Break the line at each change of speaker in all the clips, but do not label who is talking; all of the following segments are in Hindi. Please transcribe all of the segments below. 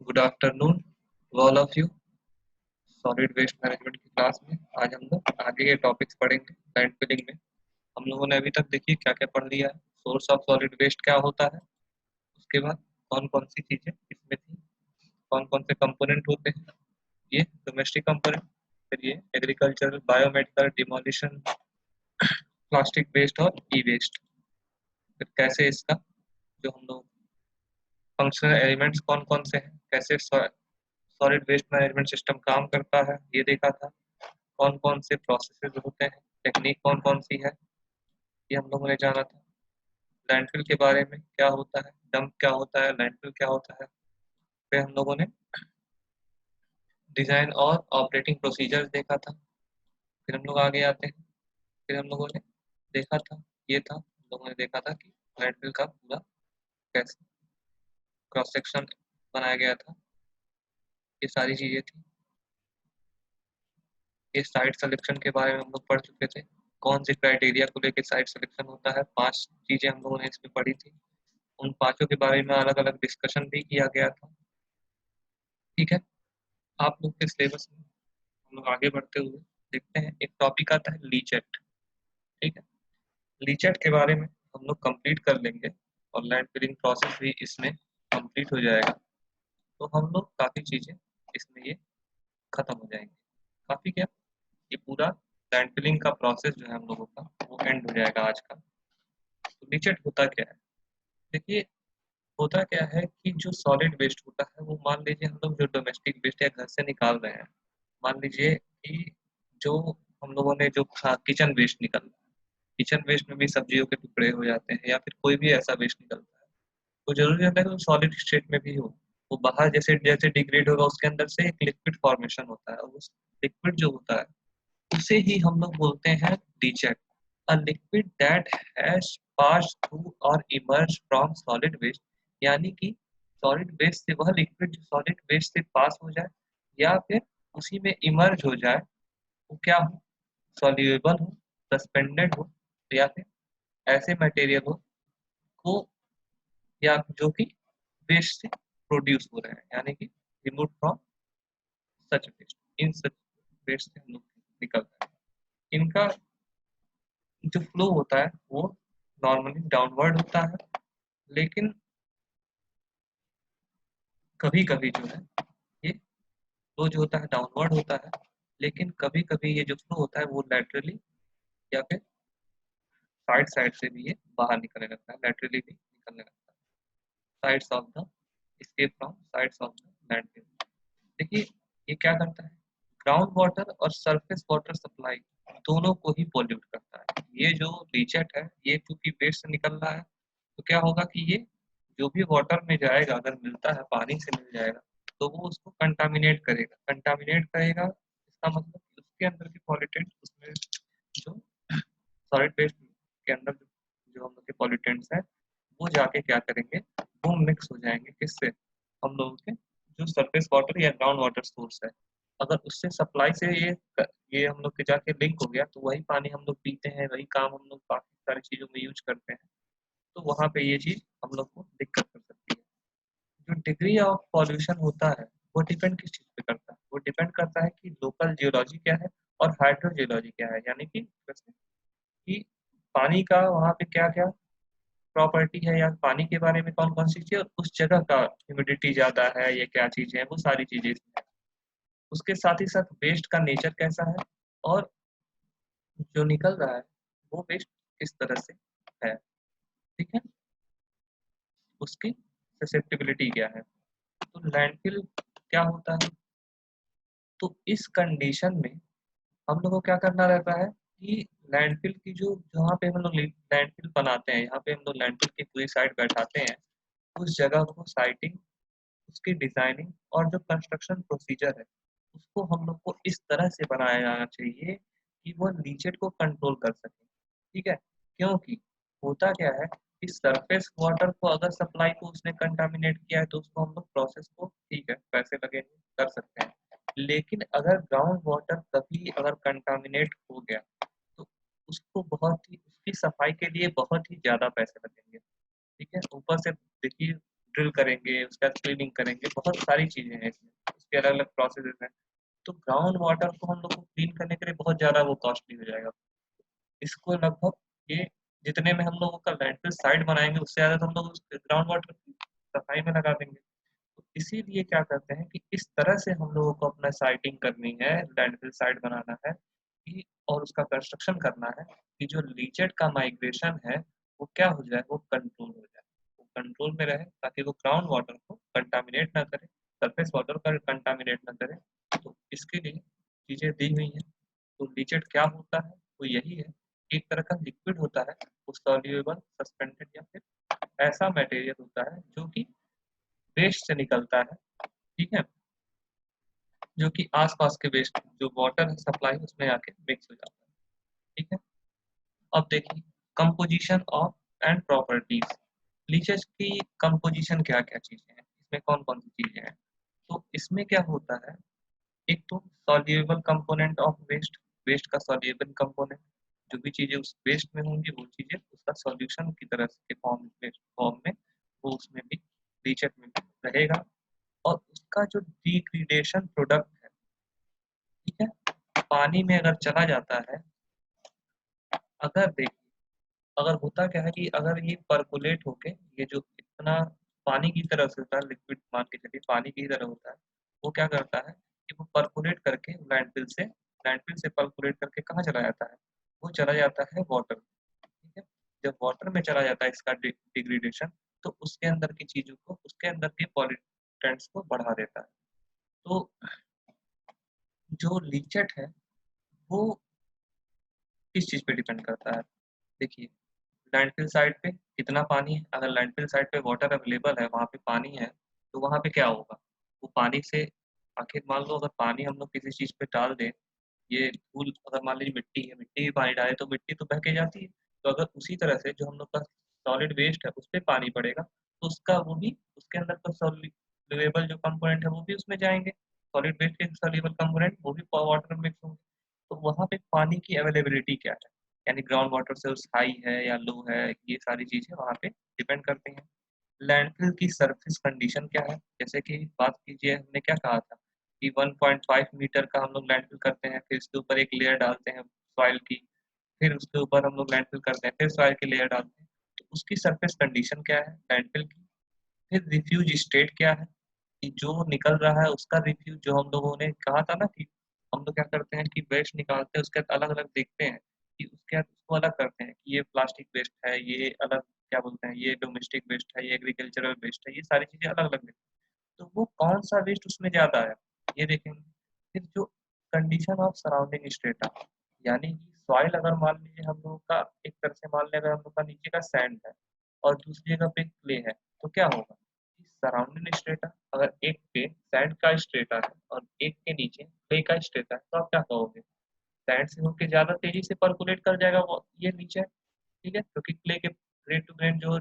Good afternoon to all of you. Solid waste management की क्लास में आज हम लोग आगे के टॉपिक्स पढ़ेंगे। लैंडफिलिंग में हम लोगों ने अभी तक देखिए क्या क्या पढ़ लिया है। सोर्स ऑफ सॉलिड वेस्ट क्या होता है, उसके बाद कौन कौन सी चीज़ें इसमें थी, कौन कौन से कंपोनेंट होते हैं, ये डोमेस्टिक कंपोनेंट, फिर ये agricultural, biomedical, demolition, plastic waste और ई वेस्ट। फिर कैसे इसका जो हम लोग फंक्शनल एलिमेंट्स कौन कौन से हैं, कैसे सॉलिड वेस्ट मैनेजमेंट सिस्टम काम करता है ये देखा था। कौन कौन से प्रोसेसेस होते हैं, टेक्निक कौन कौन सी है, ये हम लोगों ने जाना था। लैंडफिल के बारे में क्या होता है, डंप क्या होता है, लैंडफिल क्या होता है। फिर हम लोगों ने डिजाइन और ऑपरेटिंग प्रोसीजर्स देखा था। फिर हम लोग आगे आते हैं। फिर हम लोगों ने देखा था, ये था हम लोगों ने देखा था कि लैंडफिल का पूरा कैसे क्रॉस सेक्शन बनाया गया था, ये सारी चीजें थी। ये साइट सिलेक्शन के बारे में हम लोग पढ़ चुके थे, कौन से क्राइटेरिया को लेकर साइट सिलेक्शन होता है। 5 चीजें हम लोगों ने इसमें पढ़ी थी। उन पांचों के बारे में अलग अलग डिस्कशन भी किया गया था। ठीक है, आप लोग के सिलेबस में हम लोग आगे बढ़ते हुए देखते हैं, एक टॉपिक आता है लीचेट। ठीक है, लीचेट के बारे में हम लोग कंप्लीट कर लेंगे और लैंड फिलिंग प्रोसेस भी इसमें कंप्लीट हो जाएगा, तो हम लोग काफ़ी चीज़ें इसमें ये खत्म हो जाएंगी। काफ़ी क्या, ये पूरा लैंड फिलिंग का प्रोसेस जो है हम लोगों का वो एंड हो जाएगा आज का। तो लीचेट होता क्या है, देखिए होता क्या है कि जो सॉलिड वेस्ट होता है वो मान लीजिए हम लोग जो डोमेस्टिक वेस्ट या घर से निकाल रहे हैं, मान लीजिए कि जो हम लोगों ने जो किचन वेस्ट निकल, किचन वेस्ट में भी सब्जियों के टुकड़े हो जाते हैं या फिर कोई भी ऐसा वेस्ट निकलता है, तो जरूरी रहता है कि वो सॉलिड स्टेट में भी हो। वो बाहर जैसे जैसे डिग्रेड होगा उसके अंदर से एक लिक्विड फॉर्मेशन होता है, उस लिक्विड जो होता है उसे ही हम लोग बोलते हैं leachate. A liquid that has pass through और इमर्ज फ्रॉम सॉलिड वेस्ट, यानी कि सॉलिड वेस्ट से वह लिक्विड जो सॉलिड वेस्ट से पास हो जाए या फिर उसी में इमर्ज हो जाए, वो क्या हो, सॉल्युबल हो, सस्पेंडेड हो, या फिर ऐसे मटेरियल हो को या जो कि वेस्ट से प्रोड्यूस हो रहे हैं, यानी कि remove from such waste. In such waste से हम लोग निकलता है। इनका जो फ्लो होता है वो नॉर्मली डाउनवर्ड होता है, लेकिन कभी कभी जो है ये फ्लो जो होता है डाउनवर्ड होता है, लेकिन कभी कभी ये जो फ्लो होता है वो लैटरली या फिर साइड साइड से भी ये बाहर निकलने लगता है, लैटरली भी निकलने लगता है। Sides of the escape from sides of the landfill. देखिए ये क्या करता है, ग्राउंड वाटर और सरफेस वाटर सप्लाई दोनों को ही पॉल्यूट करता है। ये जो लीचेट है ये क्योंकि वेस्ट से निकल रहा है, तो क्या होगा कि ये जो भी वाटर में जाएगा, अगर मिलता है पानी से मिल जाएगा, तो वो उसको कंटामिनेट करेगा। कंटामिनेट करेगा इसका मतलब कि उसके अंदर के पॉल्यूटेंट उसमें जो सॉलिड वेस्ट के अंदर जो हम लोग के पॉल्यूटेंट्स हैं वो जाके क्या करेंगे, वो मिक्स हो जाएंगे किससे, हम लोगों के जो सरफेस वाटर या ग्राउंड वाटर सोर्स है। अगर उससे सप्लाई से ये हम लोग के जाके लिंक हो गया, तो वही पानी हम लोग पीते हैं, वही काम हम लोग काफी सारी चीजों में यूज करते हैं, तो वहां पे ये चीज हम लोग को दिक्कत कर सकती है। जो डिग्री ऑफ पॉल्यूशन होता है वो डिपेंड किस चीज पे करता है, वो डिपेंड करता है कि लोकल जियोलॉजी क्या है और हाइड्रोजियोलॉजी क्या है, यानी कि वैसे कि पानी का वहाँ पे क्या क्या प्रॉपर्टी है या पानी के बारे में कौन कौन सी चीज़ है, उस जगह का ह्यूमिडिटी ज़्यादा है, ये क्या चीज़ है, वो सारी चीज़ें इसमें है। उसके साथ ही साथ वेस्ट का नेचर कैसा है और जो निकल रहा है वो वेस्ट किस तरह से है। ठीक है, उसकी ससेप्टिबिलिटी क्या है। तो लैंडफिल क्या होता है, तो इस कंडीशन में हम लोग को क्या करना रहता है कि लैंडफिल की जो जहाँ पे हम लोग लैंडफिल बनाते हैं, यहाँ पे हम लोग लैंडफिल की पूरी साइट बैठाते हैं, उस जगह को साइटिंग, उसकी डिजाइनिंग और जो कंस्ट्रक्शन प्रोसीजर है उसको हम लोग को इस तरह से बनाया जाना चाहिए कि वो लीचेट को कंट्रोल कर सके। ठीक है, क्योंकि होता क्या है कि सरफेस वाटर को अगर सप्लाई को उसने कंटामिनेट किया है तो उसको हम लोग प्रोसेस को, ठीक है पैसे लगेंगे कर सकते हैं, लेकिन अगर ग्राउंड वाटर कभी अगर कंटामिनेट हो गया तो उसको बहुत ही, उसकी सफाई के लिए बहुत ही ज्यादा पैसे लगेंगे। ठीक है, ऊपर से देखिए ड्रिल करेंगे, उसके बाद क्लीनिंग करेंगे, बहुत सारी चीजें हैं इसमें, उसके अलग अलग प्रोसेसेस हैं। तो ग्राउंड वाटर को हम लोग को क्लीन करने के लिए बहुत ज्यादा वो कॉस्टली हो जाएगा। इसको लगभग ये जितने में हम लोगों का लैंडफिल साइट बनाएंगे उससे ज्यादा तो हम लोग ग्राउंड वाटर की सफाई में लगा देंगे। तो इसीलिए क्या करते हैं कि इस तरह से हम लोगों को अपना साइटिंग करनी है, लैंडफिल साइट बनाना है कि और उसका कंस्ट्रक्शन करना है कि जो लीचेड का माइग्रेशन है वो क्या हो जाए, वो कंट्रोल हो जाए, वो कंट्रोल में रहे ताकि वो ग्राउंड वाटर को कंटामिनेट ना करे, सरफेस वाटर का कंटामिनेट ना करे। तो इसके लिए चीजें दी हुई हैं। तो लीचेड क्या होता है, वो यही है, एक तरह का लिक्विड होता है, वो सॉल्युबल सस्पेंडेड या फिर ऐसा मटेरियल होता है जो कि वेस्ट से निकलता है, ठीक है, जो कि आसपास के वेस्ट जो वाटर है सप्लाई उसमें आके मिक्स हो जाता है, ठीक है। अब देखिए composition of and properties, leches की कंपोजिशन क्या क्या चीजें हैं, इसमें कौन कौन सी चीजें हैं। तो इसमें क्या होता है, एक तो soluble component of waste, waste का सॉल्युबल कंपोनेंट, जो भी चीजें उस वेस्ट में होंगी वो चीजें उसका सॉल्यूशन की तरह के फॉर्म में वो उसमें भी लीचेट में भी रहेगा। और उसका जो डिग्रेडेशन प्रोडक्ट है, ठीक है, पानी में अगर चला जाता है, अगर देखिए अगर होता क्या है कि अगर ये परकोलेट होके ये जो इतना पानी की तरह से होता है, लिक्विड मान के चलिए पानी की तरह होता है, वो क्या करता है कि वो परकोलेट करके लैंडफिल से परकोलेट करके कहाँ चला जाता है, वो चला जाता है वाटर, ठीक है। जब वाटर में चला जाता है इसका डिग्रेडेशन, तो उसके अंदर की चीजों को, उसके अंदर के पॉल्यूटेंट्स को बढ़ा देता है। तो जो लीचेट है वो किस चीज पे डिपेंड करता है, देखिए लैंडफिल साइट पे कितना पानी है, अगर लैंडफिल साइट पे वाटर अवेलेबल है, वहाँ पे पानी है, तो वहाँ पे क्या होगा, वो पानी से आखिर मान लो अगर पानी हम लोग किसी चीज पे डाल दें, ये धूल अगर मान लीजिए मिट्टी है, मिट्टी भी पानी डाले तो मिट्टी तो बह के जाती है। तो अगर उसी तरह से जो हम लोग का सॉलिड वेस्ट है उस पर पानी पड़ेगा, तो उसका वो भी उसके अंदर का सॉल्युबल जो कंपोनेंट है वो भी उसमें जाएंगे, सॉलिड वेस्ट के सॉल्युबल कंपोनेंट वो भी वाटर में मिक्स होंगे। तो वहाँ पे पानी की अवेलेबिलिटी क्या है, यानी ग्राउंड वाटर सोर्स हाई है या लो है, ये सारी चीजें वहाँ पे डिपेंड करती हैं। लैंडफिल की सरफेस कंडीशन क्या है, जैसे कि बात कीजिए हमने क्या कहा था कि 1.5 मीटर का हम लोग लैंडफिल करते हैं, फिर इसके ऊपर एक लेयर डालते हैं सॉइल की, फिर उसके ऊपर हम लोग लैंडफिल करते हैं, फिर सॉइल की लेयर डालते हैं। तो उसकी सरफेस कंडीशन क्या है लैंडफिल की। फिर रिफ्यूज स्टेट क्या है, कि जो निकल रहा है उसका रिफ्यूज, जो हम लोगों ने कहा था ना कि हम लोग क्या करते हैं कि वेस्ट निकालते हैं उसके बाद अलग अलग देखते हैं कि उसके बाद उसको अलग करते हैं कि ये प्लास्टिक वेस्ट है, ये अलग क्या बोलते हैं, ये डोमेस्टिक वेस्ट है, ये एग्रीकल्चरल वेस्ट है, ये सारी चीजें अलग अलग देखते हैं। तो वो कौन सा वेस्ट उसमें ज्यादा है ये देखेंगे। फिर जो कंडीशन ऑफ सराउंडिंग स्टेटा, यानी कि सॉइल अगर मान लीजिए हम लोगों का एक तरह से मान लें, अगर हम लोग का नीचे का सैंड है और दूसरी जगह पे क्ले है, तो क्या होगा, सराउंडिंग स्ट्रेटा, अगर एक पे सैंड का स्ट्रेटा है और एक के नीचे क्ले का स्ट्रेटा है, तो आप क्या कहोगे, सैंड से होकर ज्यादा तेजी से परकुलेट कर जाएगा वो ये नीचे, ठीक है, क्योंकि क्ले के ग्रेन टू ग्रेन जो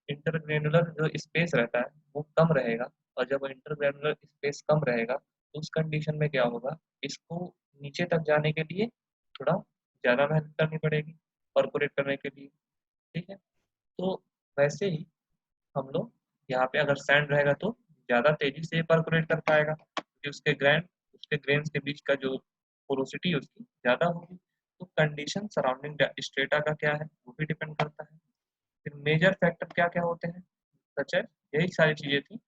इंटरग्रेनुलर जो स्पेस रहता है वो कम रहेगा। और जब इंटरग्रेनुलर स्पेस कम रहेगा तो उस कंडीशन में क्या होगा, इसको नीचे तक जाने के लिए थोड़ा ज्यादा मेहनत करनी पड़ेगी परकुलेट करने के लिए, ठीक है। तो वैसे ही हम लोग यहाँ पे अगर सैंड रहेगा तो ज्यादा तेजी से परकुलेट कर पाएगा, क्योंकि उसके ग्रेन्स के बीच का जो पोरोसिटी उसकी ज्यादा होगी। तो कंडीशन सराउंडिंग स्ट्रेटा का क्या है वो भी डिपेंड करता है। फिर मेजर फैक्टर क्या क्या होते हैं, सच है यही सारी चीजें थी।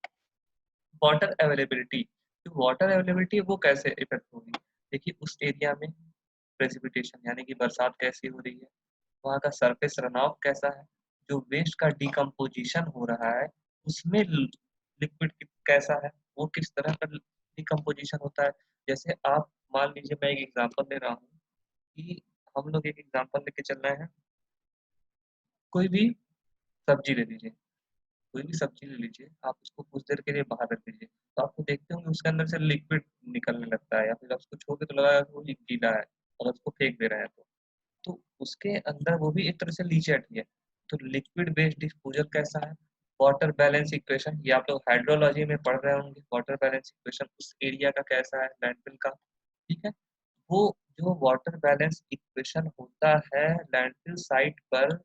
वाटर अवेलेबिलिटी, जो वाटर अवेलेबिलिटी है वो कैसे इफेक्ट होगी, देखिए उस एरिया में प्रेसिपिटेशन यानी कि बरसात कैसी हो रही है, वहाँ का सरफेस रनऑफ कैसा है, जो वेस्ट का डिकम्पोजिशन हो रहा है उसमें लिक्विड कैसा है, वो किस तरह का डिकम्पोजिशन होता है। जैसे आप मान लीजिए मैं एक एग्जांपल ले रहा हूँ कि हम लोग एक एग्जांपल लेके चल रहे हैं, कोई भी सब्जी ले लीजिए, कोई भी सब्जी ले लीजिए, आप उसको कुछ देर के लिए बाहर रख दीजिए, तो आपको देखते होंगे उसके अंदर से लिक्विड निकलने लगता है, या फिर आप उसको छू के तो लगा वो गीला है, अगर उसको फेंक दे रहे हैं तो उसके अंदर वो भी एक तरह से लीचेट ही है। तो लिक्विड बेस्ड डिस्पोजल कैसा है, वाटर बैलेंस इक्वेशन, ये आप लोग हाइड्रोलॉजी में पढ़ रहे होंगे, वाटर बैलेंस इक्वेशन उस एरिया का कैसा है लैंडफिल का, ठीक है। वो जो वाटर बैलेंस इक्वेशन होता है लैंडफिल साइट पर,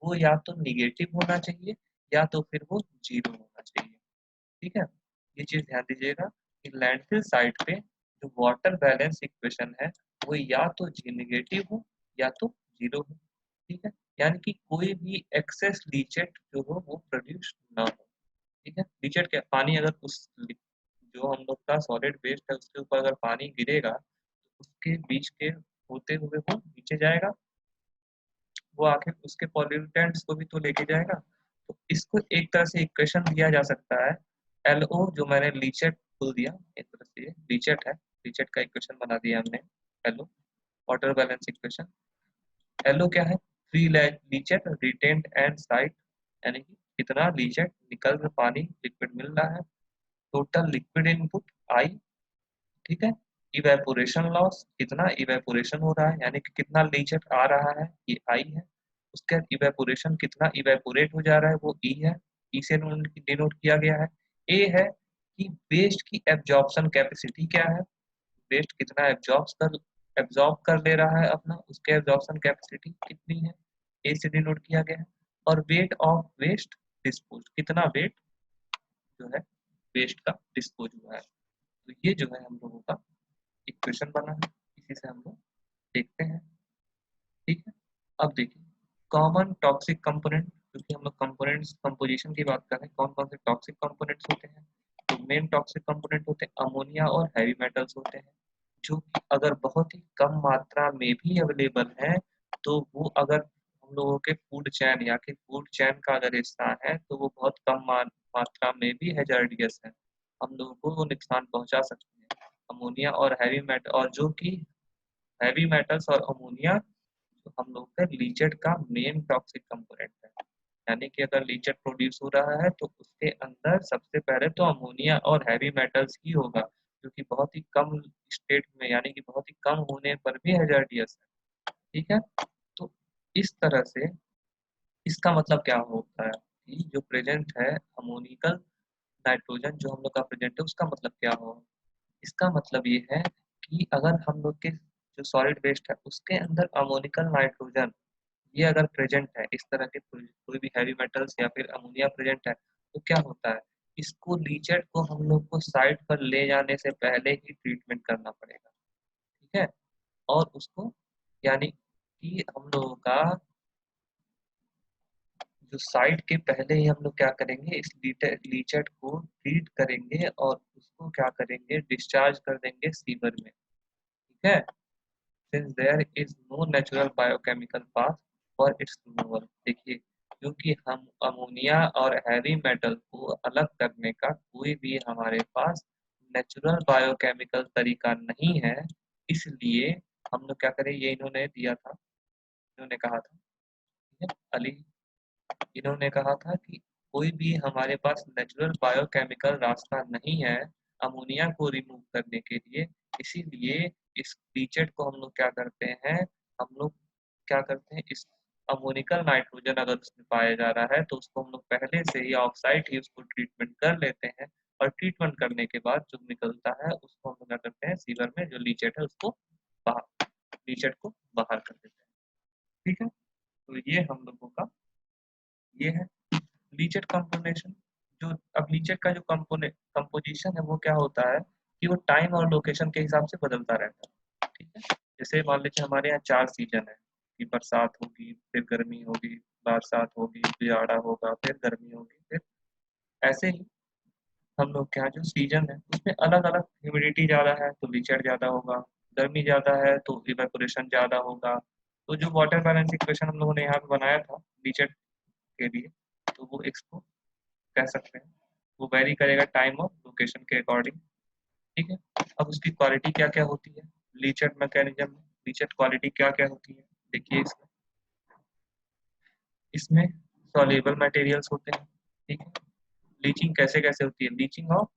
वो या तो निगेटिव होना चाहिए या तो फिर वो 0 होना चाहिए। ठीक है, ये चीज ध्यान दीजिएगा कि लैंडफिल साइट पे जो वाटर बैलेंस इक्वेशन है वो या तो जी नेगेटिव हो या तो 0 हो। ठीक है, यानी कि कोई भी एक्सेस लीचेट जो हो वो प्रोड्यूस ना हो। ठीक है, लीचेट क्या, पानी अगर उस जो हम लोग का सॉलिड वेस्ट है उसके ऊपर अगर पानी गिरेगा तो उसके बीच के होते हुए वो नीचे जाएगा, वो आखिर उसके पॉल्यूटेंट्स को भी तो लेके जाएगा। तो इसको एक तरह से इक्वेशन दिया जा सकता है, LO जो मैंने लीचेट बोल दिया, एक तरह से ये लीचेट है, लीचेट का इक्वेशन बना दिया हमने, LO water balance equation. LO क्या है, free leachate retained and site, यानी कि कितना लीचेट निकल में पानी लिक्विड मिल रहा है, टोटल लिक्विड इनपुट आई। ठीक है, इवेपोरेशन लॉस, कितना इवेपोरेशन हो रहा है, यानी कि कितना लीचेट आ रहा है, ये आई है। उसके बाद इवेपोरेशन, कितना इवेपोरेट हो जा रहा है, वो ई है, ई से डिनोट किया गया है। ए है कि वेस्ट की एब्जॉर्प्शन कैपेसिटी क्या है, वेस्ट कितना एब्जॉर्ब कर ले रहा है अपना, उसके एब्जॉर्प्शन कैपेसिटी कितनी है, ए से डिनोट किया गया है। और वेट ऑफ वेस्ट डिस्पोज, कितना वेट जो है वेस्ट का डिस्पोज हुआ है। तो ये जो है हम लोगों का इक्वेशन बना है, इसी से हम लोग देखते हैं। ठीक है, अब देखिए कॉमन टॉक्सिक कंपोनेंट, क्योंकि हम लोग कंपोनेंट्स कंपोजिशन की बात कर रहे हैं, कौन कौन से टॉक्सिक कंपोनेंट्स होते हैं। तो मेन टॉक्सिक कंपोनेंट होते हैं अमोनिया और हैवी मेटल्स होते हैं, जो कि अगर बहुत ही कम मात्रा में भी अवेलेबल है तो वो अगर हम लोगों के फूड चैन या कि फूड चैन का अगर हिस्सा है तो वो बहुत कम मात्रा में भी हैजार्डियस है, हम लोगों को वो नुकसान पहुंचा सकते हैं। अमोनिया और हैवी मेटल, और जो कि हैवी मेटल्स और अमोनिया तो हम लोग का लीचेट का मेन टॉक्सिक कंपोनेंट है। यानी कि अगर लीचेट प्रोड्यूस हो रहा है तो उसके अंदर सबसे पहले तो अमोनिया और हैवी मेटल्स ही होगा, जो कि बहुत ही कम स्टेट में, यानी कि बहुत ही कम होने पर भी हैजार्डियस है। ठीक है, तो इस तरह से इसका मतलब क्या होता है कि जो प्रेजेंट है अमोनिकल नाइट्रोजन जो हम लोग का प्रेजेंट है उसका मतलब क्या होगा। इसका मतलब ये है कि अगर हम लोग के जो सॉलिड वेस्ट है उसके अंदर अमोनिकल नाइट्रोजन ये अगर प्रेजेंट है, इस तरह के कोई भी हैवी मेटल्स या फिर अमोनिया प्रेजेंट है, तो क्या होता है, इसको लीचेट को हम लोग को साइड पर ले जाने से पहले ही ट्रीटमेंट करना पड़ेगा। ठीक है, और उसको यानी कि हम लोगों का जो साइड के पहले ही हम लोग क्या करेंगे, इस लीचेट को ट्रीट करेंगे और उसको क्या करेंगे, डिस्चार्ज कर देंगे सीवर में। ठीक है, since there is no natural biochemical path for its removal। देखिए, क्योंकि हम अमोनिया और हैवी मेटल को अलग करने का कोई भी हमारे पास नेचुरल बायोकेमिकल तरीका नहीं है, इसलिए हम लोग क्या करें, ये इन्होंने दिया था, इन्होंने कहा था, ठीक है, अली, इन्होंने कहा था कि कोई भी हमारे पास नेचुरल बायोकेमिकल रास्ता नहीं है अमोनिया को रिमूव करने के लिए, इसीलिए इस लीचेट को हम लोग क्या करते हैं, हम लोग क्या करते हैं, इस अमोनिकल नाइट्रोजन अगर उसमें पाया जा रहा है तो उसको हम लोग पहले से ही ऑफसाइट ही उसको ट्रीटमेंट कर लेते हैं, और ट्रीटमेंट करने के बाद जो निकलता है उसको हम लोग क्या करते हैं, सीवर में जो लीचेट है उसको बाहर, लीचेट को बाहर कर देते हैं। ठीक है, तो ये हम लोगों का ये है लीचेट कंपोनेशन। जो अब लीचेट का जो कंपोने कंपोजिशन है वो क्या होता है कि वो टाइम और लोकेशन के हिसाब से बदलता रहता है। ठीक है, जैसे मान लीजिए हमारे यहाँ 4 सीजन है कि बरसात होगी, फिर गर्मी होगी, बरसात होगी, जाड़ा होगा, फिर गर्मी होगी, फिर ऐसे ही हम लोग के यहाँ जो सीजन है उसमें अलग अलग ह्यूमिडिटी ज़्यादा है तो लीचेट ज़्यादा होगा, गर्मी ज़्यादा है तो इवेपोरेशन ज़्यादा होगा। तो जो वाटर बैलेंस इक्वेशन हम लोगों ने यहाँ पे बनाया था लीचेट के लिए, तो वो इसको कह सकते हैं, वो वेरी करेगा टाइम और लोकेशन के अकॉर्डिंग। ठीक है, अब उसकी क्वालिटी क्या क्या होती है, लीचेट मैकेनिज्म में लीचेट क्वालिटी क्या क्या होती है, देखिए इसमें इसमें सॉल्युबल मटेरियल्स होते हैं। ठीक है, लीचिंग कैसे कैसे होती है, लीचिंग ऑफ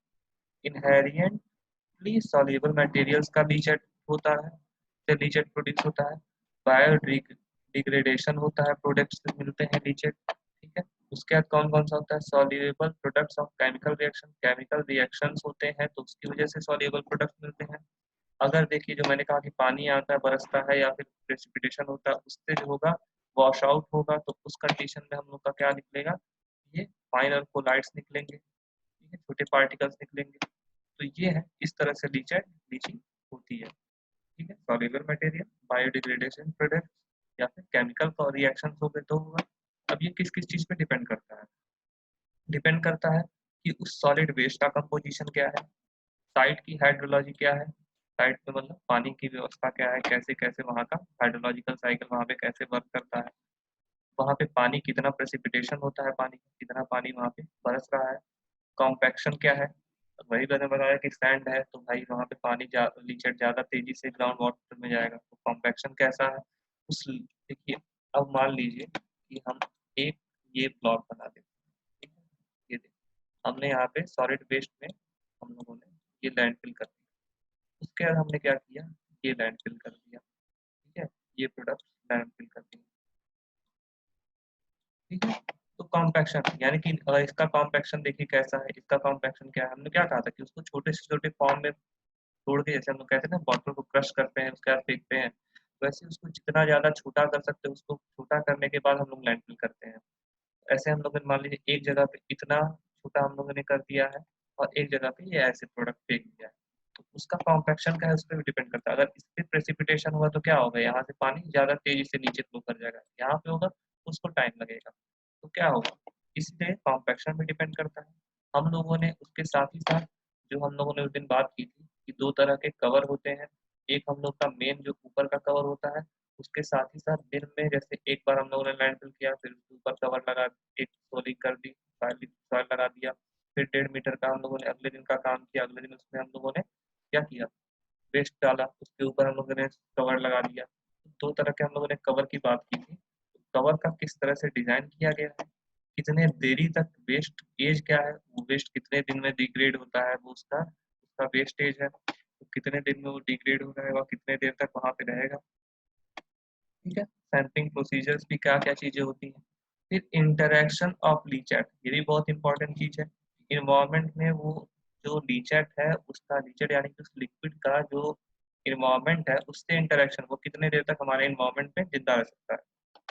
इनहेरिएंटली सॉल्युबल मटेरियल्स का लीचेट होता है, से लीचेट प्रोड्यूस होता है, बायोडिग्रेडेशन होता है, प्रोडक्ट्स मिलते हैं लीचेट। ठीक है, उसके बाद कौन कौन सा होता है, soluble products of chemical reaction, chemical reactions होते हैं तो उसकी वजह से सॉल्युबल प्रोडक्ट्स मिलते हैं। अगर देखिए जो मैंने कहा कि पानी आता है, बरसता है या फिर प्रेसिपिटेशन होता है, उससे जो होगा वॉश आउट होगा, तो उस कंडीशन में हम लोग का क्या निकलेगा, ये फाइन और कोलाइड्स निकलेंगे, ठीक है, छोटे पार्टिकल्स निकलेंगे। तो ये है, इस तरह से लीचिंग होती है, ठीक है। सॉल्युबल मटेरियल, बायोडिग्रेडेशन प्रोडक्ट या फिर केमिकल रिएक्शन हो गए तो होगा। अब ये किस किस चीज़ पे डिपेंड करता है? डिपेंड करता है कि उस सॉलिड वेस्ट का कंपोजिशन क्या है, साइट की हाइड्रोलॉजी क्या है, साइट पे मतलब पानी की व्यवस्था क्या है, कैसे कैसे वहाँ का हाइड्रोलॉजिकल साइकिल वहाँ पे कैसे वर्क करता है, वहाँ पे पानी कितना प्रेसिपिटेशन होता है, पानी कितना पानी वहाँ पे बरस रहा है, कॉम्पैक्शन क्या है। वही मैंने बताया कि सैंड है तो भाई वहाँ पे पानी लीचेट ज़्यादा तेजी से ग्राउंड वाटर में जाएगा, तो कॉम्पैक्शन कैसा है उस, देखिए अब मान लीजिए कि हम एक ये ब्लॉक बना देते हैं, ठीक है? ये देखिए हमने यहाँ पे सॉलिड वेस्ट में हम लोगों ने ये लैंडफिल कर दिया, उसके बाद हमने क्या किया, ये लैंडफिल कर दिया, ठीक है, ये प्रोडक्ट लैंडफिल कर दिया, ठीक है। तो कॉम्पैक्शन यानी कि इसका कॉम्पैक्शन देखिए कैसा है, इसका कॉम्पैक्शन क्या है, हमने क्या कहा था कि उसको छोटे से छोटे फॉर्म में तोड़ के, जैसे हम लोग कहते हैं ना बॉटल को क्रश करते हैं उसके बाद फेंकते हैं, वैसे उसको जितना ज़्यादा छोटा कर सकते हैं उसको छोटा करने के बाद हम लोग लैंडफिल करते हैं। ऐसे हम लोगों ने मान लीजिए एक जगह पे इतना छोटा हम लोगों ने कर दिया है और एक जगह पे ये ऐसे प्रोडक्ट फेंक दिया है, तो उसका कॉम्पैक्शन क्या है उस पर भी डिपेंड करता है। अगर इस पे प्रेसिपिटेशन हुआ तो क्या होगा, यहाँ से पानी ज़्यादा तेजी से नीचे फ्लो कर जाएगा, यहाँ पे होगा तो उसको टाइम लगेगा, तो क्या होगा, इसलिए कॉम्पैक्शन भी डिपेंड करता है। हम लोगों ने उसके साथ ही साथ जो हम लोगों ने उस दिन बात की थी कि दो तरह के कवर होते हैं, एक हम लोग का मेन जो ऊपर का कवर होता है, उसके साथ ही साथ दिन में जैसे एक बार हम लोगों ने लैंडफिल किया फिर उसके ऊपर कवर लगा, एक सोलिंग कर दी, सॉइल लगा दिया, फिर 1.5 मीटर का हम लोगों ने अगले दिन का काम किया, अगले दिन उसमें हम लोगों ने क्या किया, वेस्ट डाला, उसके ऊपर हम लोगों ने कवर लगा दिया। दो तरह के हम लोगों ने कवर की बात की थी। कवर का किस तरह से डिजाइन किया गया है, कितने देरी तक वेस्ट एज क्या है, वो वेस्ट कितने दिन में डिग्रेड होता है, वो उसका उसका वेस्ट एज है, तो कितने दिन में वो डिग्रेड हो जाएगा, कितने देर तक वहां पे रहेगा, ठीक है। सैंपलिंग प्रोसीजर्स भी क्या क्या चीजें होती हैं। फिर इंटरेक्शन ऑफ लीचेट, ये भी बहुत इंपॉर्टेंट चीज है। इन्वायरमेंट में वो जो लीचेट है उसका, लीचेट यानी कि उस लिक्विड का जो इन्वायरमेंट है उससे इंटरेक्शन, वो कितने देर तक हमारे इन्वायरमेंट में जिंदा रह सकता है,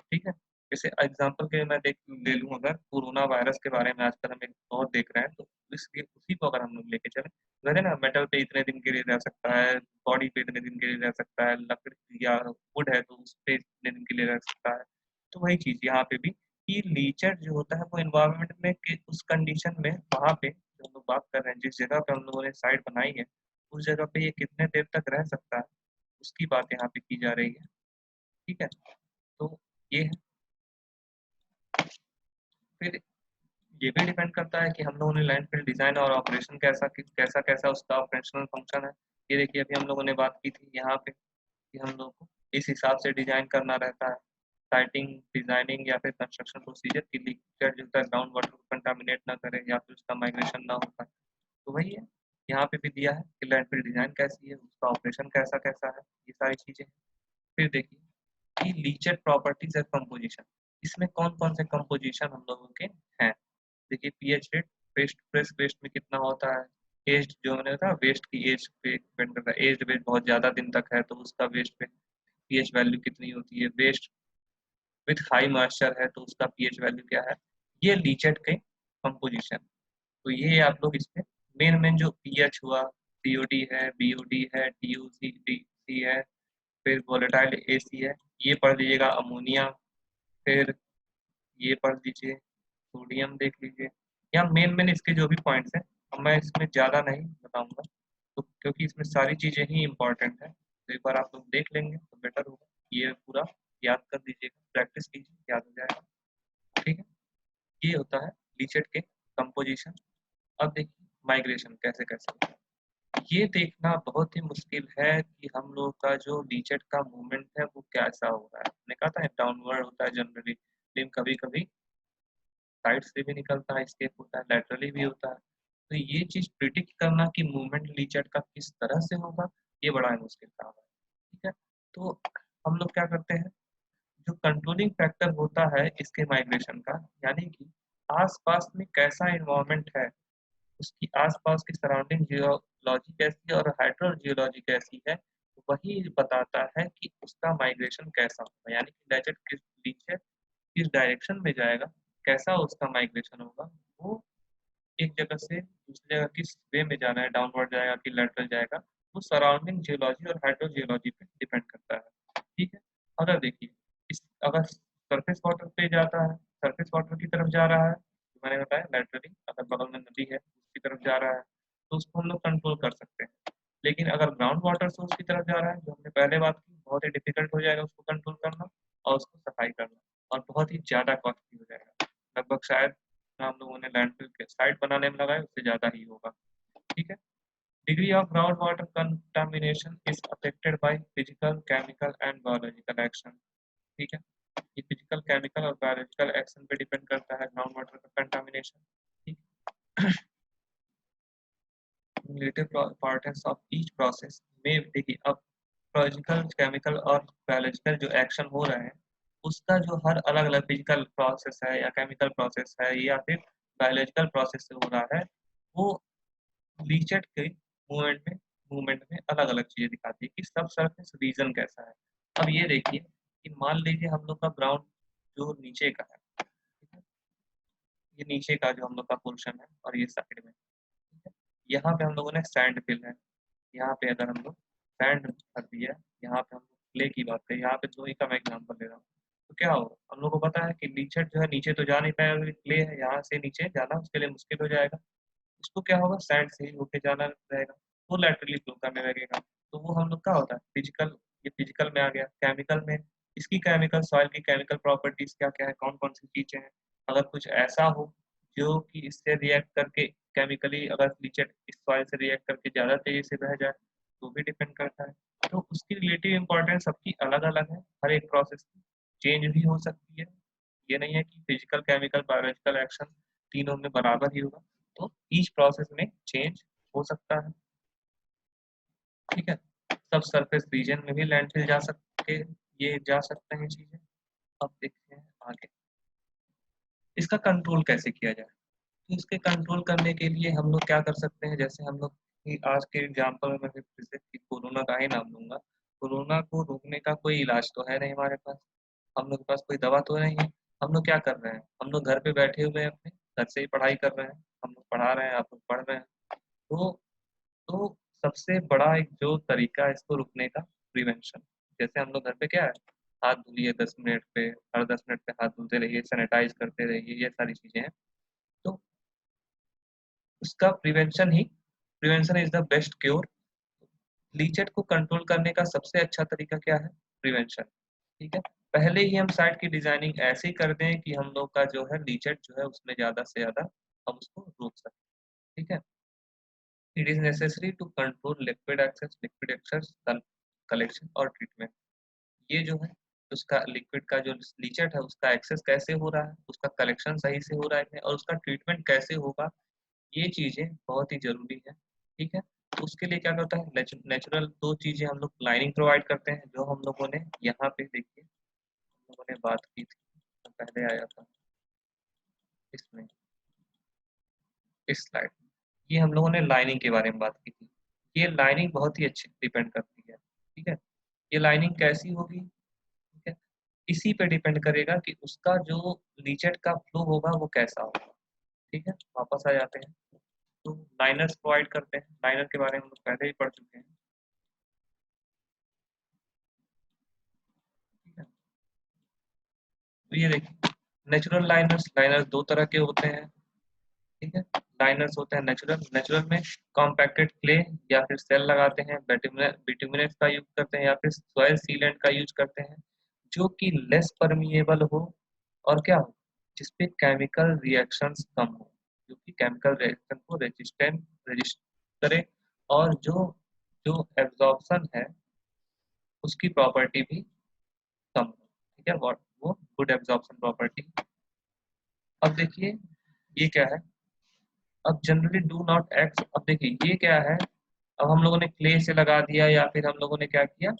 ठीक है। जैसे एग्जांपल के मैं देख ले लूँ, अगर कोरोना वायरस के बारे में आजकल हम एक बहुत देख रहे हैं, तो इसलिए उसी को अगर हम लोग लेके चलें, वैसे ना मेटल पे इतने दिन के लिए रह सकता है, बॉडी पे इतने दिन के लिए रह सकता है, लकड़ी या वुड है तो उस पे इतने दिन के लिए रह सकता है। तो वही चीज़ यहाँ पे भी कि लीचर जो होता है वो इन्वायरमेंट में उस कंडीशन में वहाँ पे जो हम लोग बात कर रहे हैं, जिस जगह पे हम लोगों ने साइट बनाई है उस जगह पे ये कितने देर तक रह सकता है, उसकी बात यहाँ पे की जा रही है, ठीक है। तो ये है। फिर ये भी डिपेंड करता है कि हम लोगों ने लैंडफिल डिजाइन और ऑपरेशन कैसा कैसा उसका ऑपरेशनल फंक्शन है। ये देखिए अभी हम लोगों ने बात की थी यहाँ पे कि हम लोग को इस हिसाब से डिजाइन करना रहता है, साइटिंग डिजाइनिंग या फिर कंस्ट्रक्शन प्रोसीजर की लीकेज जो है ग्राउंड वाटर को कंटामिनेट ना करे या फिर उसका माइग्रेशन ना हो पाए। तो वही है, यहाँ पे भी दिया है कि लैंडफिल डिजाइन कैसी है, उसका ऑपरेशन कैसा कैसा है, ये सारी चीजें। फिर देखिए कि लीचेड प्रॉपर्टीज और कंपोजिशन, इसमें कौन कौन से कंपोजिशन हम लोगों के हैं। देखिए pH rate, waste fresh waste में कितना होता है, एज्ड जो मैंने बताया वेस्ट की एज पे डिपेंड करता है, एज्ड वेस्ट बहुत ज़्यादा दिन तक है तो उसका वेस्ट पे पीएच वैल्यू कितनी होती है, वेस्ट विथ हाई मॉइस्चर है तो उसका पीएच वैल्यू क्या है, ये लीचेड के कंपोजिशन। तो ये आप लोग इसमें मेन मेन जो पीएच हुआ, सीओडी है, बीओडी है, टीयूसी सी है, फिर वोलेटाइल एसी है, ये पढ़ लीजिएगा, अमोनिया, फिर ये पढ़ लीजिए, सोडियम देख लीजिए, या मेन मेन इसके जो भी पॉइंट्स हैं, अब मैं इसमें ज़्यादा नहीं बताऊंगा तो क्योंकि इसमें सारी चीज़ें ही इंपॉर्टेंट हैं, तो एक बार आप लोग देख लेंगे तो बेटर होगा। ये पूरा याद कर लीजिएगा, प्रैक्टिस कीजिए, याद हो जाएगा, ठीक है। ये होता है लीचेट के कंपोजिशन। अब देखिए माइग्रेशन कैसे कैसे होता है, ये देखना बहुत ही मुश्किल है कि हम लोग का जो लीचेट का मूवमेंट है वो कैसा हो रहा है। मैंने कहा था डाउनवर्ड होता है जनरली, लेकिन कभी कभी साइड से भी निकलता है, स्केप होता है, लैटरली भी होता है। तो ये चीज प्रिडिक्ट करना कि मूवमेंट लीचेट का किस तरह से होगा, ये बड़ा ही मुश्किल काम है, ठीक है। तो हम लोग क्या करते हैं, जो कंट्रोलिंग फैक्टर होता है इसके माइग्रेशन का, यानी कि आसपास में कैसा इन्वायरमेंट है, उसकी आसपास की सराउंडिंग जियोलॉजी कैसी है और हाइड्रो जियोलॉजी कैसी है, वही बताता है कि उसका माइग्रेशन कैसा होगा, यानी कि लीचेट किस डायरेक्शन में जाएगा, कैसा उसका माइग्रेशन होगा, वो एक जगह से दूसरी जगह किस वे में जाना है, डाउनवर्ड जाएगा कि लेटरल जाएगा, वो सराउंडिंग जियोलॉजी और हाइड्रोजियोलॉजी पे डिपेंड करता है। ठीक है, अगर देखिए इस अगर सरफेस वाटर पे जाता है, सरफेस वाटर की तरफ जा रहा है, तो मैंने बताया लेटरली, अगर बगल में नदी है उसकी तरफ जा रहा है तो उसको हम लोग कंट्रोल कर सकते हैं। लेकिन अगर ग्राउंड वाटर सोर्स की तरफ जा रहा है, जो हमने पहले बात की, बहुत ही डिफिकल्ट हो जाएगा उसको कंट्रोल करना और उसको सफाई करना, और बहुत ही ज़्यादा कॉस्टली हो जाएगा। लगभग शायद हम लोगों ने लैंडफिल के साइट बनाने में लगाया उससे ज़्यादा ही होगा। ठीक है, degree of ground water contamination is affected by physical, chemical and biological action. ठीक है, ये फिजिकल, केमिकल और बायोलॉजिकल एक्शन पे डिपेंड करता है ग्राउंड वाटर का कंटामिनेशन। ठीक, relative importance of each process में देखिए, अब फिजिकल, केमिकल और बायोलॉजिकल जो एक्शन हो रहे हैं उसका जो हर अलग अलग फिजिकल प्रोसेस है या केमिकल प्रोसेस है या फिर बायोलॉजिकल प्रोसेस से हो रहा है, वो लीचेट के मूवमेंट में अलग अलग चीजें दिखाती है कि सब सरफेस रीजन कैसा है। अब ये देखिए कि मान लीजिए हम लोग का ग्राउंड जो नीचे का है, ठीक है? ये नीचे का जो हम लोग का पोर्शन है और ये साइड में, ठीक है? यहाँ पे हम लोगों ने सैंड फिल है, यहाँ पे अगर हम लोग सैंड कर दिया, यहाँ पे हम लोग क्ले की बात करें, यहाँ पे दो ही का मैं एग्जाम्पल ले रहा हूँ, तो क्या होगा, हम लोग को पता है कि लीचेट जो है नीचे तो जा नहीं पाएगा, क्ले है यहाँ से नीचे जाना उसके लिए मुश्किल हो जाएगा, उसको क्या होगा सैंड से ही होके जाना रहेगा, वो लैटरली फ्लो करने लगेगा। तो वो हम लोग का होता है फिजिकल, ये फिजिकल में आ गया। केमिकल में इसकी केमिकल, सॉइल की केमिकल प्रॉपर्टीज क्या क्या है, कौन कौन सी चीजें हैं, अगर कुछ ऐसा हो जो कि इससे रिएक्ट करके केमिकली, अगर लीचेट इस सॉइल से रिएक्ट करके ज्यादा तेजी से बह जाए तो भी डिपेंड करता है। तो उसकी रिलेटिव इंपॉर्टेंस सबकी अलग अलग है, हर एक प्रोसेस की चेंज भी हो सकती है, ये नहीं है कि फिजिकल, केमिकल, बायोलॉजिकल एक्शन तीनों में बराबर ही होगा, तो ईच प्रोसेस में चेंज हो सकता है। ठीक है, सब सरफेस रीजन में भी लैंडफिल जा सकते, ये जा सकते हैं चीजें। अब देखते हैं आगे इसका कंट्रोल कैसे किया जाए। तो इसके कंट्रोल करने के लिए हम लोग क्या कर सकते हैं, जैसे हम लोग की आज के एग्जाम्पल में मैं फिर से कोरोना का ही नाम लूंगा। कोरोना को रोकने का कोई इलाज तो है नहीं हमारे पास, हम लोग के पास कोई दवा तो नहीं है। हम लोग क्या कर रहे हैं, हम लोग घर पे बैठे हुए हैं, अपने घर से ही पढ़ाई कर रहे हैं, हम लोग पढ़ा रहे हैं, आप लोग पढ़ रहे हैं। तो तो सबसे बड़ा एक जो तरीका है इसको रुकने का, प्रिवेंशन। जैसे हम लोग घर पे क्या है, हाथ धुलिए 10 मिनट पे, हर 10 मिनट पे हाथ धुलते रहिए, सैनिटाइज करते रहिए, ये सारी चीजें हैं। तो उसका prevention is the best cure. Leachate को कंट्रोल करने का सबसे अच्छा तरीका क्या है, प्रिवेंशन। ठीक है, पहले ही हम साइट की डिजाइनिंग ऐसे ही कर दें कि हम लोग का जो है लीचेट जो है उसमें ज्यादा से ज्यादा हम उसको रोक सकें। ठीक है, it is necessary to control liquid excess collection और ट्रीटमेंट। ये जो है उसका लिक्विड का जो लीचेट है उसका एक्सेस कैसे हो रहा है, उसका कलेक्शन सही से हो रहा है और उसका ट्रीटमेंट कैसे होगा, ये चीजें बहुत ही जरूरी है। ठीक है, तो उसके लिए क्या करता है, नेचुरल दो चीजें हम लोग लाइनिंग प्रोवाइड करते हैं, जो हम लोगों ने यहाँ पे देखिए हम लोगों ने बात की थी, तो पहले आया था इसमें, इस स्लाइड में, ये हम लोगों ने लाइनिंग के बारे में बात की थी। ये लाइनिंग बहुत ही अच्छी डिपेंड करती है। ठीक है, ये लाइनिंग कैसी होगी, ठीक है, इसी पे डिपेंड करेगा कि उसका जो लीचेट का फ्लो होगा वो कैसा होगा। ठीक है, वापस आ जाते हैं, तो लाइनर्स प्रोवाइड करते हैं, लाइनर के बारे में हम लोग पहले ही पढ़ चुके हैं। ठीक है, तो ये देखिए नेचुरल लाइनर्स, लाइनर्स दो तरह के होते हैं। ठीक है, लाइनर्स होते हैं नेचुरल, नेचुरल में कॉम्पैक्टेड क्ले या फिर सेल लगाते हैं, बिटुमिनेट का यूज करते हैं या फिर सॉइल सीलेंट का यूज करते हैं, जो कि लेस परमिएबल हो और क्या हो, जिसपे केमिकल रिएक्शंस कम हो, जो कि केमिकल रिएक्शन को रेजिस्ट करे, और जो जो एब्जॉर्प्शन है उसकी प्रॉपर्टी भी कम हो। ठीक है, वो गुड एब्जॉर्प्शन प्रॉपर्टी। अब देखिए ये क्या है, अब जनरली डू नॉट एक्ट, अब देखिए ये क्या है, अब हम लोगों ने क्ले से लगा दिया या फिर हम लोगों ने क्या किया,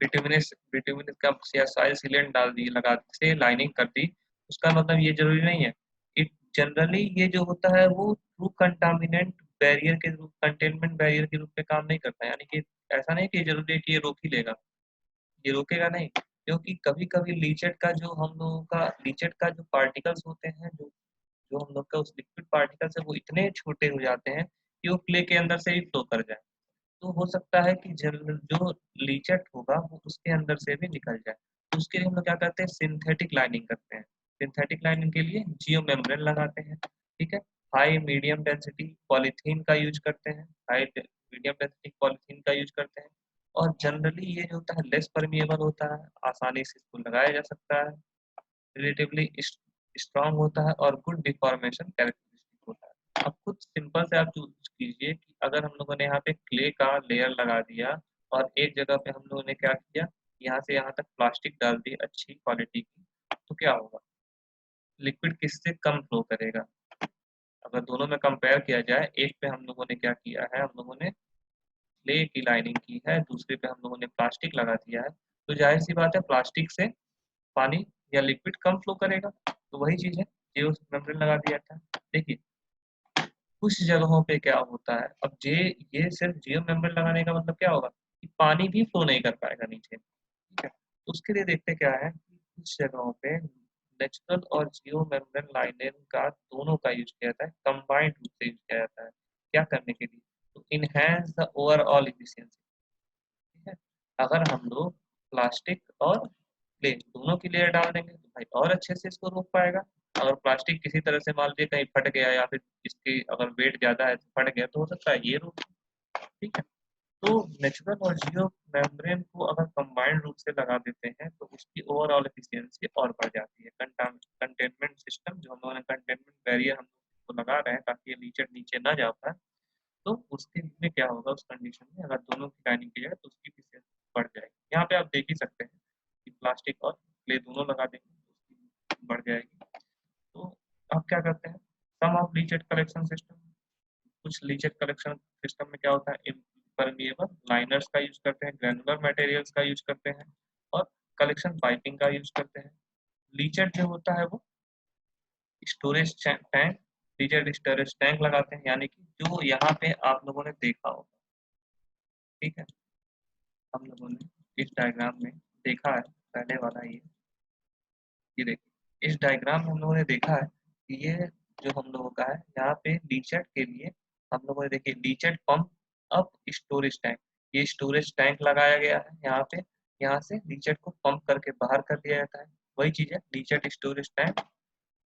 बिटुमिनस बिटुमिनस का या सॉइल सीलेंट डाल दी, लगा से लाइनिंग कर दी, उसका मतलब ये जरूरी नहीं है। इट जनरली ये जो होता है वो थ्रू कंटामिनेंट बैरियर के रूप, कंटेनमेंट बैरियर के रूप में काम नहीं करता है, यानी कि ऐसा नहीं कि जरूरी है कि ये रोक ही लेगा, ये रोकेगा नहीं, क्योंकि कभी कभी लीचेट का जो हम लोगों का लीचेट का जो पार्टिकल्स होते हैं, जो जो हम लोग का उस लिक्विड पार्टिकल्स है, वो इतने छोटे हो जाते हैं कि वो क्ले के अंदर से ही फ्लो कर जाए। तो हो सकता है कि जो लीचेट होगा वो उसके अंदर से भी निकल जाए। तो उसके लिए हम लोग क्या करते हैं, सिंथेटिक लाइनिंग करते हैं। सिंथेटिक लाइनिंग के लिए जियो मेम्ब्रेन लगाते हैं। ठीक है। हाई मीडियम डेंसिटी पॉलीथीन का यूज करते हैं, हाई मीडियम डेंसिटी पॉलीथीन का यूज करते हैं। और जनरली ये जो होता है लेस परमिएबल होता है, आसानी से इसको लगाया जा सकता है, रिलेटिवली स्ट्रांग होता है और गुड डिफॉर्मेशन कैरेक्टरिस्टिक होता है। अब कुछ सिंपल से आप चूज कीजिए कि अगर हम लोगों ने यहाँ पे क्ले का लेयर लगा दिया और एक जगह पे हम लोगों ने क्या किया, यहाँ से यहाँ तक प्लास्टिक डाल दी अच्छी क्वालिटी की, तो क्या होगा, लिक्विड किससे कम फ्लो करेगा। अगर दोनों में कंपेयर किया जाए, एक पे हम लोगों ने क्या किया है, हम लोगों ने क्ले की लाइनिंग की है, दूसरे पे हम लोगों ने प्लास्टिक लगा दिया है, तो जाहिर सी बात है प्लास्टिक से पानी या लिक्विड कम फ्लो करेगा। तो वही चीज है, जियो मेम्ब्रेन लगा दिया था। देखिए कुछ जगहों पे क्या होता है, अब ये सिर्फ जियो मेम्ब्रेन लगाने का मतलब क्या होगा कि पानी भी फ्लो नहीं कर पाएगा नीचे। ठीक है। तो उसके लिए देखते क्या है कि कुछ जगहों पे नेचुरल और जियो मेम्ब्रेन लाइनिंग का दोनों का यूज किया जाता है, कंबाइंड रूप से यूज किया जाता है। क्या करने के लिए, तो इनहेंस द ओवरऑल इफिशियंसी। ठीक है। अगर हम लोग प्लास्टिक और क्ले दोनों की लेयर डाल देंगे तो भाई और अच्छे से इसको रोक पाएगा। अगर प्लास्टिक किसी तरह से मान लीजिए कहीं फट गया या फिर इसकी अगर वेट ज्यादा है तो फट गया, तो हो सकता है ये रोक। ठीक है। तो नेचुरल और जियो मेम्ब्रेन को अगर कंबाइंड रूप से लगा देते हैं तो उसकी ओवरऑल एफिशिएंसी और बढ़ जाती है। कंटेनमेंट सिस्टम जो हम लोगों ने कंटेनमेंट बैरियर हम लोग को लगा रहे हैं ताकि ये नीचे नीचे ना जा पाए, तो उसके में क्या होगा, उस कंडीशन में अगर दोनों की लाइनिंग की जाए तो उसकी एफिशिएंसी बढ़ जाएगी। यहाँ पे आप देख ही सकते हैं कि प्लास्टिक और क्ले दोनों लगा देंगे तो उसकी बढ़ जाएगी। तो आप क्या करते हैं, सम ऑफ लीचेट कलेक्शन सिस्टम। कुछ लीचेट कलेक्शन सिस्टम में क्या होता है, इम्परमिएबल लाइनर्स का यूज करते हैं, ग्रेनुलर मटेरियल्स का यूज करते हैं और कलेक्शन पाइपिंग का यूज करते हैं। लीचेट जो होता है वो storage tank, leachate storage tank लगाते हैं, यानी कि जो यहाँ पे आप लोगों ने देखा होगा। ठीक है। हम लोगों ने इस डायग्राम में देखा है, पहले वाला ये देखिए इस डायग्राम में हम लोगों ने देखा है कि ये जो हम लोगों का है, यहाँ पे लीचेट के लिए हम लोगों ने देखिए leachate pump up storage tank, ये स्टोरेज टैंक लगाया गया है यहाँ पे। यहाँ से लीचेट को पंप करके बाहर कर दिया जाता है। वही चीज है leachate storage tank,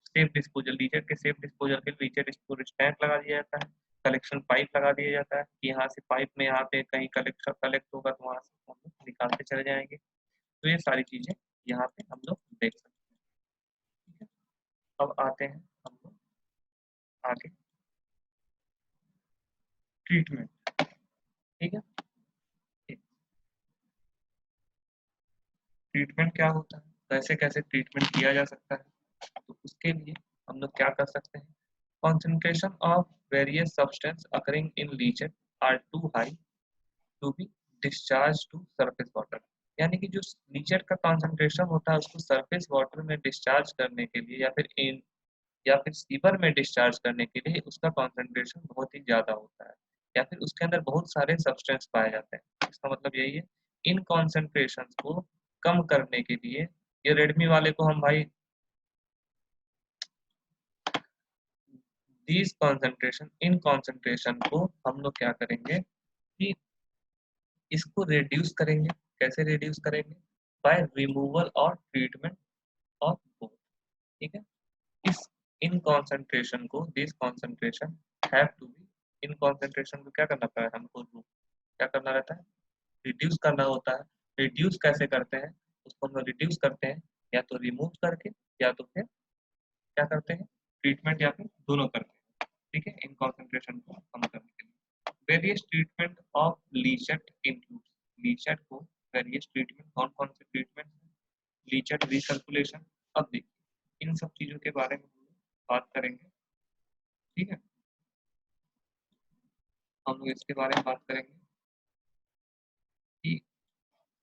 safe disposal, leachate के सेफ डिस्पोजल के लिए लीचेट स्टोरेज टैंक लगा दिया जाता है। कलेक्शन पाइप लगा दिया जाता है कि यहाँ से पाइप में यहाँ पे कहीं कलेक्ट होगा तो वहाँ से हम लोग निकालते चले जाएंगे। तो ये सारी चीजें यहाँ पे हम लोग देख सकते हैं। ठीक है। अब आते हैं हम लोग आगे, ट्रीटमेंट। ठीक है। ट्रीटमेंट क्या होता है, कैसे कैसे ट्रीटमेंट किया जा सकता है, तो उसके लिए हम लोग क्या कर सकते हैं, concentration of various substance occurring in leachate are too high to be discharged to surface water। यानी कि जो लीचेट का कंसंट्रेशन होता है उसको सरफेस वाटर में डिस्चार्ज करने के लिए या फिर सीवर में डिस्चार्ज करने के लिए उसका कंसंट्रेशन बहुत ही ज़्यादा होता है, या फिर उसके अंदर बहुत सारे सब्सटेंस पाए जाते हैं। इसका मतलब यही है, इन कॉन्सेंट्रेशन को कम करने के लिए, ये रेडमी वाले को हम भाई दीज कॉन्सेंट्रेशन, इन कॉन्सेंट्रेशन को हम लोग क्या करेंगे कि इसको रिड्यूस करेंगे। कैसे रिड्यूस करेंगे, बाय रिमूवल और ट्रीटमेंट ऑफ बोथ। ठीक है। इस इन कॉन्सेंट्रेशन को, this concentration have to be, इन कॉन्सेंट्रेशन को क्या करना पड़ता है हमको, क्या करना रहता है, रिड्यूस करना होता है। रिड्यूस कैसे करते हैं, उसको हम रिड्यूस करते हैं या तो रिमूव करके या तो फिर क्या करते हैं, ट्रीटमेंट या फिर दोनों करते हैं। ठीक है। इन कॉन्सेंट्रेशन को कम करने के लिए various treatment of leachate include, leachate को वेरियस ट्रीटमेंट, कौन कौन से ट्रीटमेंट, लीचेट रिसर्कुलेशन। अब देखिए इन सब चीजों के बारे में बात करेंगे। ठीक है। हम लोग इसके बारे में बात करेंगे कि